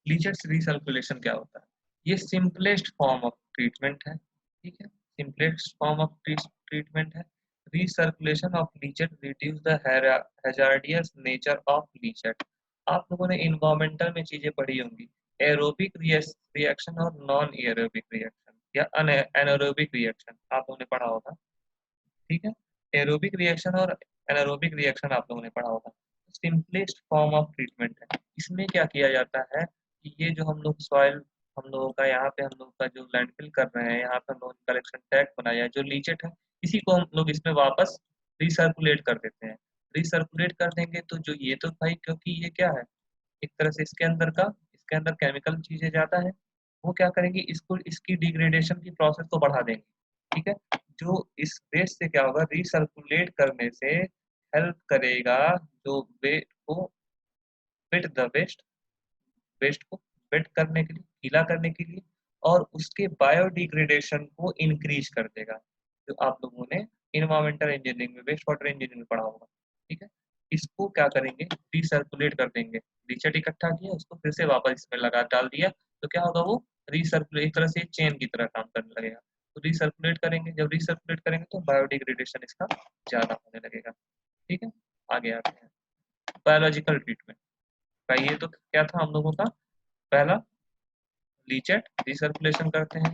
लीचेट रिसर्कुलेशन क्या होता है। ये सिंपलेस्ट फॉर्म ऑफ ट्रीटमेंट है। ठीक है। सिंपलेस्ट फॉर्म ऑफ ट्रीटमेंट है। Recirculation of leachate reduce the hazardous nature of leachate. आप लोगों ने इन्वायरमेंटल में चीजें पढ़ी होंगी एरोबिक रिएक्शन और नॉन एरोबिक रिएक्शन या अनएरोबिक रिएक्शन आप लोगों ने पढ़ा होगा। ठीक है, एरोबिक रिएक्शन और एनारोबिक रिएक्शन आप लोगों ने पढ़ा होगा। सिंपलेस्ट फॉर्म ऑफ ट्रीटमेंट है। इसमें क्या किया जाता है कि ये जो हम लोग सॉइल हम लोगों का यहाँ पे हम लोग का जो लैंडफिल कर रहे हैं, यहाँ पे हम लोग कलेक्शन टैंक बनाया है, जो लीचेट है, इसी को हम लोग इसमें वापस रिसर्कुलेट कर देते हैं। रिसर्कुलेट कर देंगे तो जो ये तो भाई, क्योंकि ये क्या है, एक तरह से इसके अंदर केमिकल चीजें ज्यादा है, वो क्या करेंगे, इसको इसकी डिग्रेडेशन की प्रोसेस को बढ़ा देंगे। ठीक है, जो इस वेस्ट से क्या होगा, रिसर्कुलेट करने से हेल्प करेगा जो वेट को वेट द वेस्ट वेस्ट को वेट करने के लिए, गीला करने के लिए, और उसके बायोडिग्रेडेशन को इंक्रीज कर देगा, जो आप लोगों ने इन्वायरमेंटल इंजीनियरिंग में, वेस्ट वाटर इंजीनियरिंग में पढ़ा होगा। ठीक है, इसको क्या करेंगे, रिसर्कुलेट कर देंगे। लीचट इकट्ठा किया, उसको फिर से वापस इसमें लगा डाल दिया, तो क्या होगा, वो रिसर्कुलेट एक तरह से चेन की तरह काम करने लगेगा। तो रिसर्कुलेट करेंगे, जब रिसर्कुलेट करेंगे तो बायोडिग्रेडेशन इसका ज्यादा होने लगेगा। ठीक है, आगे आते हैं बायोलॉजिकल ट्रीटमेंट का। ये तो क्या था हम लोगों का, पहला लीचेट रिसर्कुलेशन करते हैं।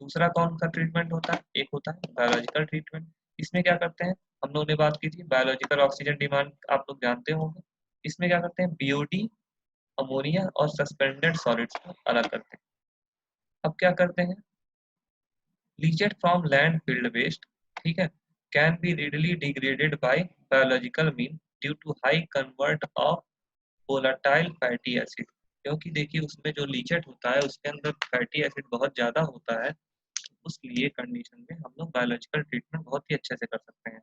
दूसरा कौन सा ट्रीटमेंट होता है, एक होता है बायोलॉजिकल ट्रीटमेंट। इसमें क्या करते हैं, हम लोगों ने बात की थी बायोलॉजिकल ऑक्सीजन डिमांड, आप लोग जानते होंगे। इसमें क्या करते हैं, बीओडी, अमोनिया और सस्पेंडेड सॉलिड्स को अलग करते हैं। अब क्या करते हैं, leachate from land field waste, ठीक है, can be readily degraded by biological mean due to high convert of volatile fatty acid. क्योंकि देखिए उसमें जो लीचेट होता है उसके अंदर फैटी एसिड बहुत ज्यादा होता है, उस लिए कंडीशन में हम लोग बायोलॉजिकल ट्रीटमेंट बहुत ही अच्छे से कर सकते हैं।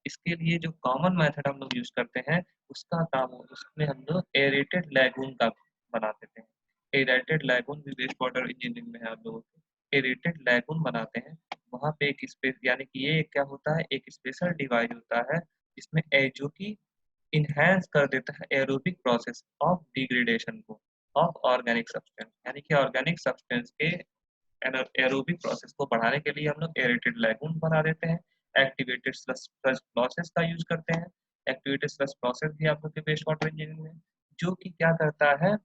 इसके लिए जो कॉमन मेथड हम लोग यूज करते हैं, उसका काम हो, उसमें हम लोग एरेटेड लैगून का बना देते हैं। एरेटेड लैगून भी वेस्ट वाटर इंजीनियरिंग में है आप लोगों के, एरेटेड लैगून बनाते हैं। वहाँ पे एक स्पेस, यानी कि ये क्या होता है, एक स्पेशल डिवाइस होता है जिसमें जो कि इनहेंस कर देता है एरोबिक प्रोसेस ऑफ डिग्रेडेशन को ऑफ ऑर्गेनिक सब्सटेंस, यानी कि ऑर्गेनिक सब्सटेंस के एरोबिक प्रोसेस को बढ़ाने के लिए हम लोग एरेटेड लैगून बना देते हैं। एक्टिवेटेड स्लश प्रोसेस का यूज करते हैं। एक्टिवेटेड स्लश प्रोसेस भी आप लोग के वेस्ट वाटर इंजीनियरिंग में, जो कि क्या करता है,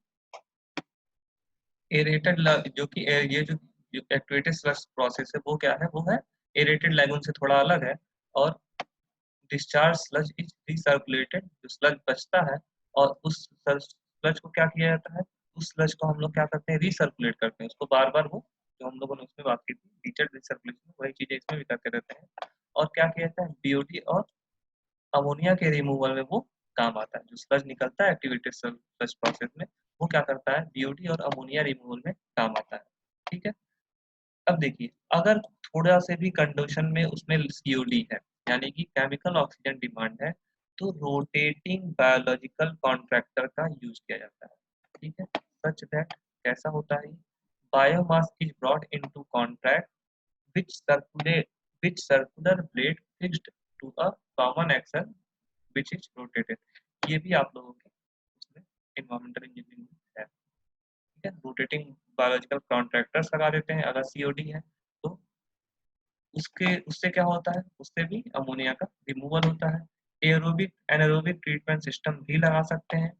एरेटेड जो कि ये जो एक्टिवेटेड स्लश प्रोसेस है वो क्या है, वो है एरेटेड लैगून से थोड़ा अलग है। और डिस्चार्ज स्लज इज रिसर्कुलेटेड, जो स्लज बचता है, और उस स्लज को क्या किया जाता है, उस स्लज को हम लोग क्या करते हैं, रिसर्कुलेट करते हैं उसको बार बार, वो जो हम लोगों ने उसमें बात की थी टीचर रिसर्कुलेशन, वही चीजें इसमें भी करते रहते हैं। और क्या किया जाता है, बीओडी और अमोनिया के रिमूवल में वो काम आता है। जो स्लज निकलता है एक्टिवेटेड स्लज प्रोसेस में, वो क्या करता है, बीओडी और अमोनिया रिमूवल में काम आता है। ठीक है, अब देखिए, अगर थोड़ा से भी कंडीशन में उसमें सीओडी है, यानी कि केमिकल ऑक्सीजन डिमांड है, तो रोटेटिंग बायोलॉजिकल कॉन्ट्रैक्टर का यूज किया जाता है। ठीक है, सच दैट कैसा होता है, biomass is brought into contract which circulate which circular blade fixed to a common axle which is rotated। ये भी आप लोगों के उसमें इन्वायरमेंटल इंजीनियरिंग में है। ठीक है, रोटेटिंग बायोलॉजिकल कॉन्ट्रैक्टर्स लगा देते हैं अगर सीओडी है तो। उसके उससे क्या होता है, उससे भी अमोनिया का रिमूवल होता है। एरोबिक एनारोबिक ट्रीटमेंट सिस्टम भी लगा सकते हैं,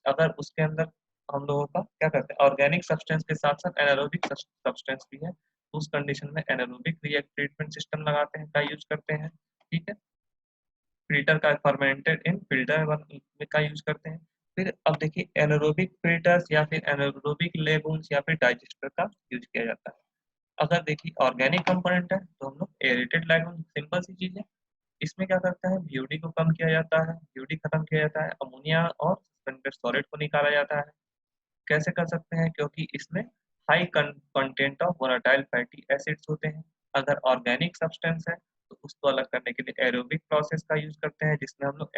अगर उसके अंदर हम लोगों का क्या करते हैं, ऑर्गेनिक सब्सटेंस के साथ साथ एनारोबिक सब्सटेंस भी है, तो उस कंडीशन में एनारोबिक ट्रीटमेंट सिस्टम लगाते हैं, का यूज करते हैं। ठीक है, फिल्टर का फर्मेंटेड इन फिल्टर का यूज करते हैं। फिर अब देखिए एनारोबिक फिल्टर्स या फिर एनारोबिक लेगून्स या फिर डाइजेस्टर का यूज किया जाता है। अगर देखिए ऑर्गेनिक कंपोनेंट है तो हम लोग एरेटेड लैगून, सिंपल सी चीज है। इसमें क्या करता है, बीओडी को कम किया जाता है, बीओडी खत्म किया जाता है, अमोनिया और सस्पेंडेड सॉलिड को निकाला जाता है। कैसे कर सकते हैं, क्योंकि इसमें high content of volatile fatty acids होते हैं। अगर ऑर्गेनिक सब्सटेंस है तो उसको अलग करने के लिए एरोबिक प्रोसेस का यूज करते हैं, जिसमें हम लोग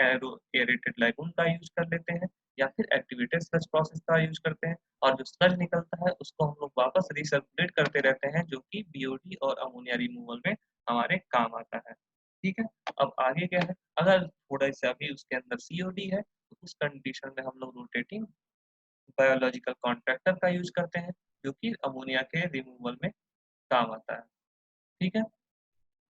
एरेटेड लैगून का यूज कर लेते हैं, या फिर एक्टिवेटेड स्लज प्रोसेस का यूज करते हैं। और जो स्लज निकलता है उसको हम लोग वापस रिसर्कुलेट करते रहते हैं, जो कि बीओडी और अमोनिया रिमूवल में हमारे काम आता है। ठीक है, अब आगे क्या है, अगर थोड़ा सा भी उसके अंदर सीओडी है तो उस कंडीशन में हम लोग रोटेटिंग बायोलॉजिकल कॉन्ट्रैक्टर का यूज करते हैं, जो कि अमोनिया के रिमूवल में काम आता है। ठीक है,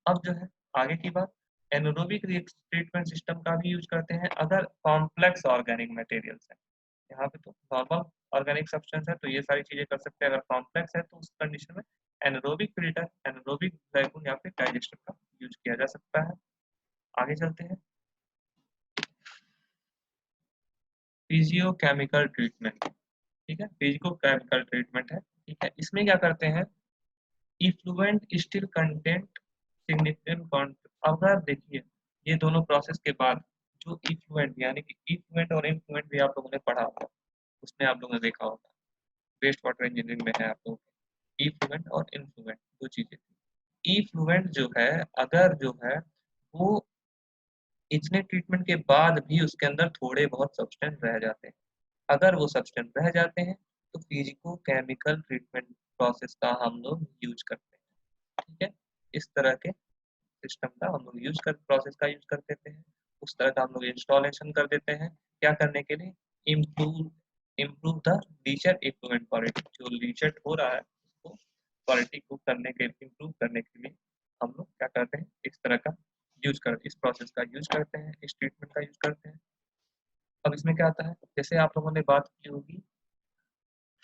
अब जो है आगे की बात, एनारोबिक ट्रीटमेंट सिस्टम का भी यूज करते हैं अगर कॉम्प्लेक्स ऑर्गेनिक मटेरियल्स है। यहाँ पे तो नॉर्मल ऑर्गेनिक सब्सटेंस है तो ये सारी चीजें कर सकते हैं। अगर कॉम्प्लेक्स है तो उस कंडीशन में एनारोबिक फिल्टर, एनारोबिक ग्लाइकोन या फिर डाइजेस्टर का यूज किया जा सकता है। आगे चलते हैं, फिजियोकेमिकल ट्रीटमेंट। ठीक है, फिजिकोकेमिकल ट्रीटमेंट है। ठीक है, इसमें क्या करते हैं, इफ्लुएंट स्टिल कंटेंट सिग्निफिकेंट। अगर देखिए ये दोनों प्रोसेस के बाद जो इफ्लुएंट यानी कि इफ्लुएंट और इनफ्लुएंट भी आप लोगों ने पढ़ा होगा, उसमें आप लोगों ने देखा होगा, वेस्ट वाटर इंजीनियरिंग में है आप लोगों को, इफ्लुएंट और इनफ्लुएंट दो चीजें थी। इफ्लुएंट जो है, अगर जो है वो इतने ट्रीटमेंट के बाद भी उसके अंदर थोड़े बहुत सब्सटेंस रह जाते हैं, अगर वो सब्सटेंस रह जाते हैं तो फिजिको केमिकल ट्रीटमेंट प्रोसेस का हम लोग यूज करते हैं। ठीक है, इस तरह के सिस्टम का हम लोग यूज कर प्रोसेस का यूज कर देते हैं, उस तरह का हम लोग इंस्टॉलेशन कर देते हैं। क्या करने के लिए, improve improve the leachate equipment quality, जो लीचर हो रहा है उसको क्वालिटी को करने के इम्प्रूव करने के लिए हम लोग क्या करते हैं, इस तरह का यूज कर इस प्रोसेस का यूज करते हैं, इस ट्रीटमेंट का यूज करते हैं। अब इसमें क्या आता है, जैसे आप लोगों ने बात की होगी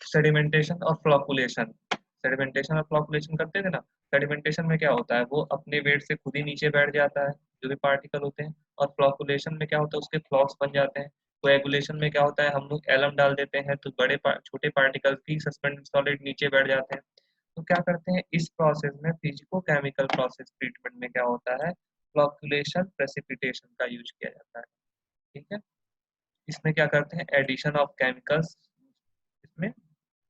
सेडिमेंटेशन और फ्लॉकुलेशन। सेडिमेंटेशन और फ्लॉकुलेशन करते थे ना, सेडिमेंटेशन में क्या होता है, वो अपने वेट से खुद ही नीचे बैठ जाता है जो भी पार्टिकल होते हैं, और फ्लॉकुलेशन में क्या होता है, उसके फ्लॉक्स बन जाते हैं। कोएगुलेशन में क्या होता है, हम लोग एलम डाल देते हैं तो छोटे पार्टिकल्स भी सस्पेंडेड सॉलिड नीचे बैठ जाते हैं। तो क्या करते हैं, इस प्रोसेस में फिजिको केमिकल प्रोसेस ट्रीटमेंट में क्या होता है, फ्लॉकुलेशन प्रेसिपिटेशन का यूज किया जाता है। ठीक है, इसमें क्या करते हैं, एडिशन ऑफ केमिकल्स, इसमें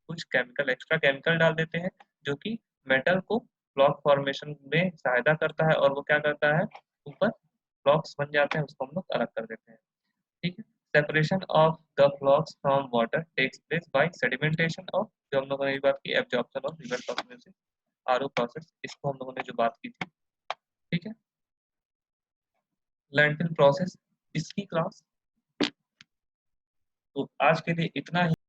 कुछ केमिकल एक्स्ट्रा केमिकल डाल देते हैं जो कि मेटल को ब्लॉक फॉर्मेशन में सहायता करता है, और वो क्या करता है, ऊपर ब्लॉक्स बन जाते हैं, उसको हम लोग अलग कर देते हैं। ठीक है, separation of the flocs from water takes place by sedimentation और जो हम लोगों ने बात की एब्जॉर्प्शन और रिवर्स ऑस्मोसिस, आरओ प्रोसेस, इसको हम लोगों ने जो बात की थी। ठीक है, लैंडफिल प्रोसेस, इसकी क्लास तो आज के लिए इतना ही।